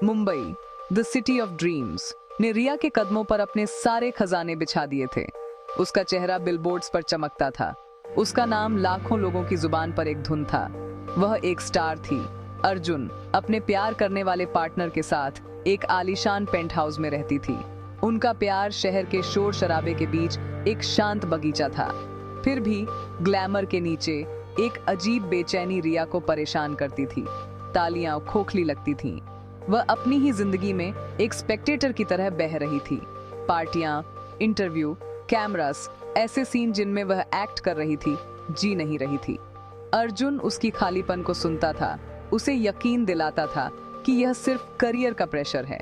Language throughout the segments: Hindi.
Mumbai, the city of dreams, ने रिया के कदमों पर अपने सारे खजाने बिछा दिए थे। उसका चेहरा बिलबोर्ड्स पर चमकता था। उसका नाम लाखों लोगों की जुबान पर एक धुन था। वह एक स्टार थी। अर्जुन अपने प्यार करने वाले पार्टनर के साथ एक आलीशान पेंट हाउस में रहती थी। उनका प्यार शहर के शोर शराबे के बीच एक शांत बगीचा था। फिर भी ग्लैमर के नीचे एक अजीब बेचैनी रिया को परेशान करती थी। तालियां खोखली लगती थीं। वह अपनी ही जिंदगी में एक स्पेक्टेटर की तरह बह रही थी। पार्टियां, इंटरव्यू, कैमरास, ऐसे सीन जिनमें वह एक्ट कर रही थी, जी नहीं रही थी। अर्जुन उसकी खालीपन को सुनता था, उसे यकीन दिलाता था कि यह सिर्फ करियर का प्रेशर है।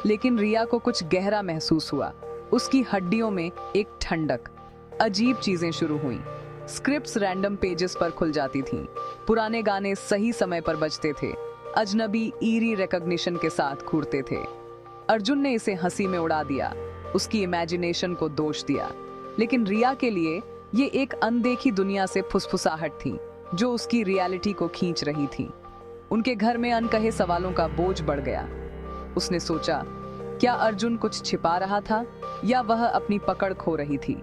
लेकिन रिया को कुछ गहरा महसूस हुआ। उसकी हड्डियों में एक ठंडक। अजीब चीजें शुरू हुईं। स्क्रिप्ट्स रैंडम पेजेस पर खुल जाती थीं। पुराने गाने सही समय पर बजते थे। अजनबी ईरी रिकॉग्निशन के साथ घूरते थे। अर्जुन ने इसे हंसी में उड़ा दिया, उसकी इमेजिनेशन को दोष दिया। लेकिन रिया के लिए ये एक अनदेखी दुनिया से फुसफुसाहट थी जो उसकी रियलिटी को खींच रही थी। उनके घर में अनकहे सवालों का बोझ बढ़ गया। उसने सोचा, क्या अर्जुन कुछ छिपा रहा था या वह अपनी पकड़ खो रही थी?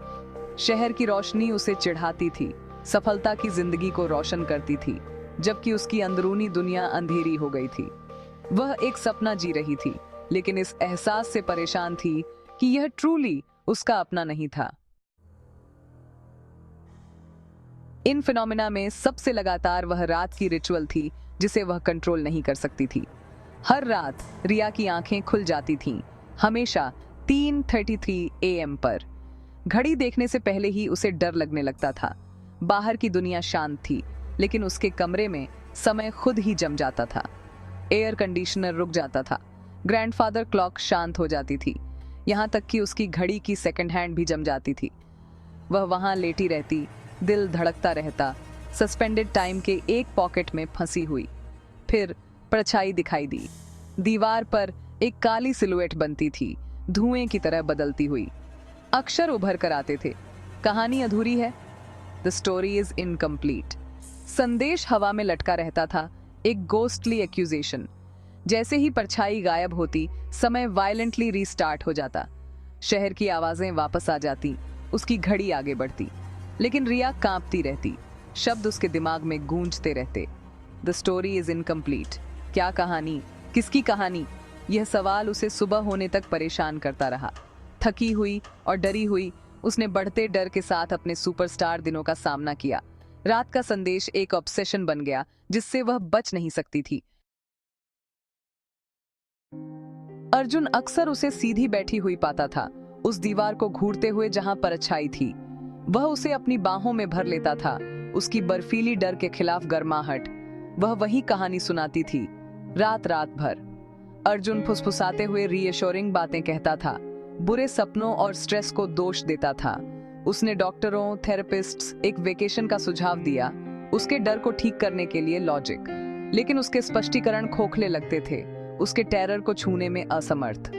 शहर की रोशनी उसे चिढ़ाती थी, सफलता की जिंदगी को रोशन करती थी, जबकि उसकी अंदरूनी दुनिया अंधेरी हो गई थी। वह एक सपना जी रही थी, लेकिन इस एहसास से परेशान थी कि यह ट्रूली उसका अपना नहीं था। इन फिनोमिना में सबसे लगातार वह रात की रिचुअल थी जिसे वह कंट्रोल नहीं कर सकती थी। हर रात रिया की आंखें खुल जाती थीं, हमेशा 3:33 AM पर। घड़ी देखने से पहले ही उसे डर लगने लगता था। बाहर की दुनिया शांत थी, लेकिन उसके कमरे में समय खुद ही जम जाता था। एयर कंडीशनर रुक जाता था, ग्रैंडफादर क्लॉक शांत हो जाती थी, यहाँ तक कि उसकी घड़ी की सेकंड हैंड भी जम जाती थी। वह वहां लेटी रहती, दिल धड़कता रहता, सस्पेंडेड टाइम के एक पॉकेट में फंसी हुई। फिर परछाई दिखाई दी। दीवार पर एक काली सिलुएट बनती थी, धुएं की तरह बदलती हुई। अक्षर उभर कर आते थे, कहानी अधूरी है, द स्टोरी इज इनकम्प्लीट। संदेश हवा में लटका रहता था, एक गोस्टली एक्यूजेशन। जैसे ही परछाई गायब होती, समय वायलेंटली रीस्टार्ट हो जाता। शहर की आवाजें वापस आ जाती, उसकी घड़ी आगे बढ़ती। लेकिन रिया कांपती रहती, शब्द उसके दिमाग में गूंजते रहते। The story is incomplete. क्या कहानी? किसकी कहानी? यह सवाल उसे सुबह होने तक परेशान करता रहा। थकी हुई और डरी हुई, उसने बढ़ते डर के साथ अपने सुपरस्टार दिनों का सामना किया। रात का संदेश एक ऑब्सेशन बन गया जिससे वह बच नहीं सकती थी। अर्जुन अक्सर उसे सीधी बैठी हुई पाता था, उस दीवार को घूरते हुए जहां परछाई थी। वह उसे अपनी बाहों में भर लेता था, उसकी बर्फीली डर के खिलाफ गर्माहट। वह वही कहानी सुनाती थी, रात रात भर। अर्जुन फुसफुसाते हुए रीएश्योरिंग बातें कहता था, बुरे सपनों और स्ट्रेस को दोष देता था। उसने डॉक्टरों, थेरेपिस्ट्स, एक वेकेशन का सुझाव दिया, उसके डर को ठीक करने के लिए लॉजिक। लेकिन उसके स्पष्टीकरण खोखले लगते थे, उसके टेरर को छूने में असमर्थ।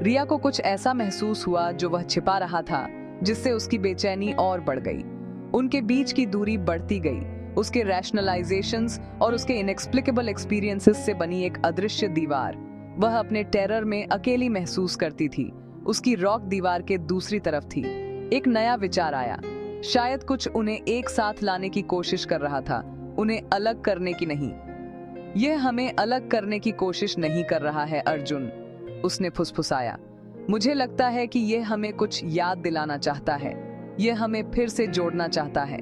रिया को कुछ ऐसा महसूस हुआ जो वह छिपा रहा था, जिससे उसकी बेचैनी और बढ़ गई। उनके बीच की दूरी बढ़ती गई, उसके रैशनलाइजेशंस और उसके इनएक्सप्लिकेबल एक्सपीरियंसेस से बनी एक अदृश्य दीवार। वह अपने टेरर में अकेली महसूस करती थी, उसकी रॉक दीवार के दूसरी तरफ थी। एक नया विचार आया, शायद कुछ उन्हें एक साथ लाने की कोशिश कर रहा था, उन्हें अलग करने की नहीं। यह हमें अलग करने की कोशिश नहीं कर रहा है अर्जुन, उसने फुसफुसाया। मुझे लगता है कि यह हमें कुछ याद दिलाना चाहता है, यह हमें फिर से जोड़ना चाहता है।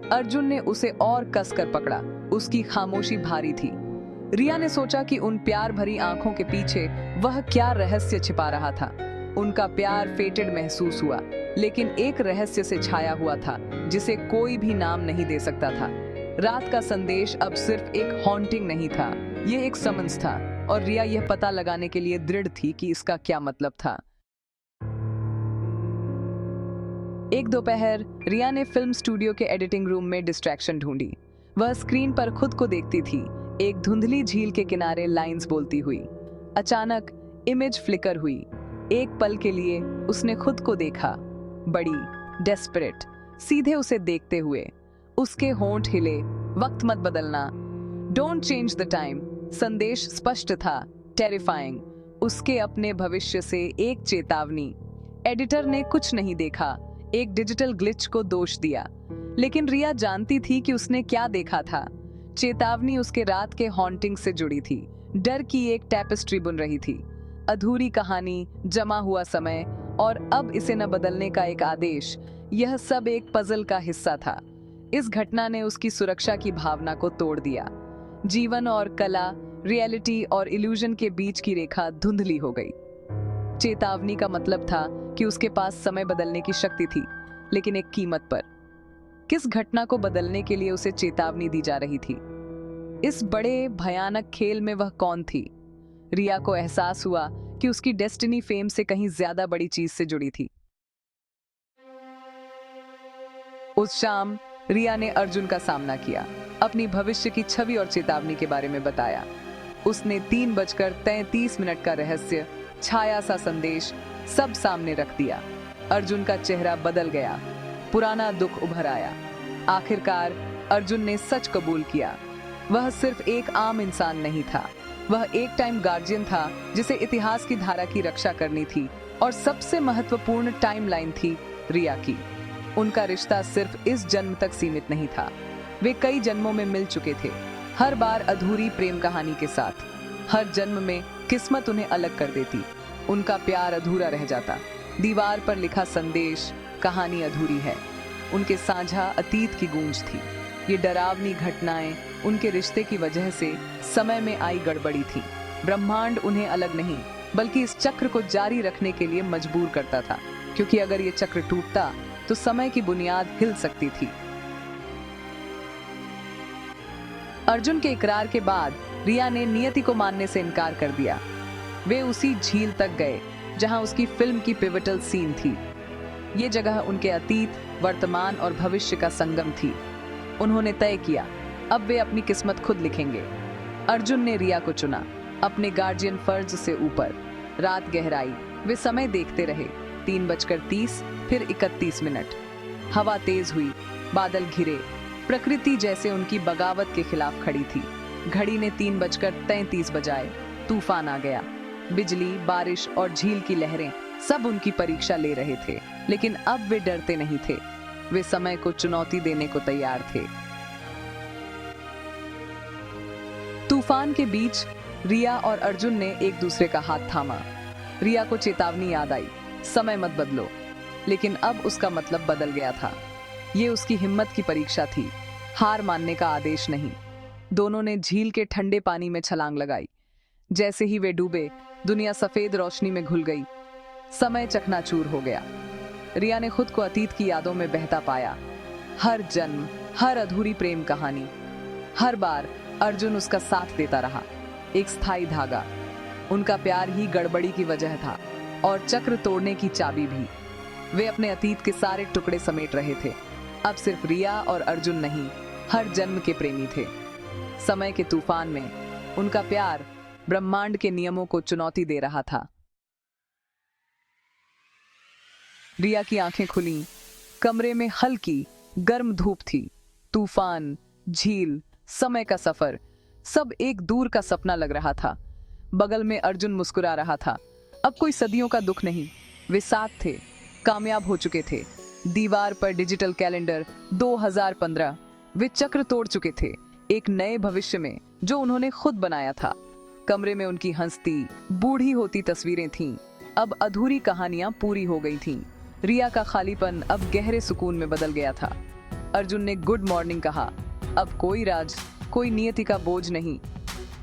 अर्जुन ने उसे और कसकर पकड़ा, उसकी खामोशी भारी थी। रिया ने सोचा कि उन प्यार भरी आंखों के पीछे वह क्या रहस्य छिपा रहा था। उनका प्यार फेटेड महसूस हुआ, लेकिन एक रहस्य से छाया हुआ था जिसे कोई भी नाम नहीं दे सकता था। रात का संदेश अब सिर्फ एक हॉन्टिंग नहीं था, यह एक समन्स था, और रिया यह पता लगाने के लिए दृढ़ थी कि इसका क्या मतलब था। एक दोपहर रिया ने फिल्म स्टूडियो के एडिटिंग रूम में डिस्ट्रैक्शन ढूंढी। वह स्क्रीन पर खुद को देखती थी, एक धुंधली झील के किनारे लाइंस बोलती हुई। अचानक इमेज फ्लिकर हुई। एक पल के लिए उसने खुद को देखा, बड़ी, डेस्परेट, सीधे उसे देखते हुए। उसके होंठ हिले, वक्त मत बदलना, डोंट चेंज द टाइम। संदेश स्पष्ट था, टेरिफाइंग, उसके अपने भविष्य से एक चेतावनी। एडिटर ने कुछ नहीं देखा, एक डिजिटल ग्लिच को दोष दिया, लेकिन रिया जानती थी कि उसने क्या देखा था। चेतावनी उसके रात के हॉन्टिंग से जुड़ी थी, डर की एक टैपेस्ट्री बुन रही थी, अधूरी कहानी, जमा हुआ समय और अब इसे न बदलने का एक आदेश। यह सब एक पजल का हिस्सा था। इस घटना ने उसकी सुरक्षा की भावना को तोड़ दिया। जीवन और कला, रियलिटी और इल्यूजन के बीच की रेखा धुंधली हो गई। चेतावनी का मतलब था कि उसके पास समय बदलने की शक्ति थी, लेकिन एक कीमत पर। किस घटना को बदलने के लिए उसे चेतावनी दी जा रही थी? इस बड़े भयानक खेल में वह कौन थी? रिया को एहसास हुआ कि उसकी डेस्टिनी फेम से कहीं ज्यादा बड़ी चीज से जुड़ी थी। उस शाम रिया ने अर्जुन का सामना किया, अपनी भविष्य की छवि और चेतावनी के बारे में बताया। उसने 3:33 का रहस्य, छाया सा संदेश सब सामने रख दिया। अर्जुन का चेहरा बदल गया, पुराना दुख उभर आया। आखिरकार अर्जुन ने सच कबूल किया। वह सिर्फ एक आम इंसान नहीं था, वह एक टाइम गार्जियन था जिसे इतिहास की धारा की रक्षा करनी थी। और सबसे महत्वपूर्ण टाइमलाइन थी रिया की। उनका रिश्ता सिर्फ इस जन्म तक सीमित नहीं था, वे कई जन्मों में मिल चुके थे, हर बार अधूरी प्रेम कहानी के साथ। हर जन्म में किस्मत उन्हें अलग कर देती, उनका प्यार अधूरा रह जाता। दीवार पर लिखा संदेश, कहानी अधूरी है, उनके साझा अतीत की गूंज थी। ये डरावनी घटनाएं उनके रिश्ते की वजह से समय में आई गड़बड़ी थी। ब्रह्मांड उन्हें अलग नहीं, बल्कि इस चक्र को जारी रखने के लिए मजबूर करता था, क्योंकि अगर ये चक्र टूटता तो समय की बुनियाद हिल सकती थी। अर्जुन के इकरार के बाद रिया ने नियति को मानने से इनकार कर दिया। वे उसी झील तक गए जहां उसकी फिल्म की पिवटल सीन थी। ये जगह उनके अतीत, वर्तमान और भविष्य का संगम थी। उन्होंने तय किया, अब वे अपनी किस्मत खुद लिखेंगे। अर्जुन ने रिया को चुना, अपने गार्जियन फर्ज से ऊपर। रात गहराई, वे समय देखते रहे, 3:30 फिर 31। हवा तेज हुई, बादल घिरे, प्रकृति जैसे उनकी बगावत के खिलाफ खड़ी थी। घड़ी ने 3:33 बजाए, तूफान आ गया। बिजली, बारिश और झील की लहरें सब उनकी परीक्षा ले रहे थे, लेकिन अब वे डरते नहीं थे, वे समय को चुनौती देने को तैयार थे। तूफान के बीच रिया और अर्जुन ने एक दूसरे का हाथ थामा। रिया को चेतावनी याद आई, समय मत बदलो, लेकिन अब उसका मतलब बदल गया था। ये उसकी हिम्मत की परीक्षा थी, हार मानने का आदेश नहीं। दोनों ने झील के ठंडे पानी में छलांग लगाई। जैसे ही वे डूबे, दुनिया सफेद रोशनी में घुल गई। समय चकनाचूर हो गया। रिया ने खुद को अतीत की यादों में बहता पाया। हर जन्म, हर अधूरी प्रेम कहानी, हर बार अर्जुन उसका साथ देता रहा, एक स्थायी धागा। उनका प्यार ही गड़बड़ी की वजह था और चक्र तोड़ने की चाबी भी। वे अपने अतीत के सारे टुकड़े समेट रहे थे। अब सिर्फ रिया और अर्जुन नहीं, हर जन्म के प्रेमी थे। समय के तूफान में उनका प्यार ब्रह्मांड के नियमों को चुनौती दे रहा था। रिया की आंखें खुलीं, कमरे में हल्की गर्म धूप थी। तूफान, झील, समय का सफर, सब एक दूर का सपना लग रहा था। बगल में अर्जुन मुस्कुरा रहा था। अब कोई सदियों का दुख नहीं, वे साथ थे, कामयाब हो चुके थे। दीवार पर डिजिटल कैलेंडर 2015, वे चक्र तोड़ चुके थे, एक नए भविष्य में जो उन्होंने खुद बनाया था। कमरे में उनकी हंसती, बूढ़ी होती तस्वीरें थीं। अब अधूरी कहानियां पूरी हो गई थीं। रिया का खालीपन अब गहरे सुकून में बदल गया था। अर्जुन ने गुड मॉर्निंग कहा। अब कोई राज, कोई नियति का बोझ नहीं।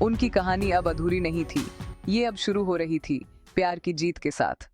उनकी कहानी अब अधूरी नहीं थी, ये अब शुरू हो रही थी, प्यार की जीत के साथ।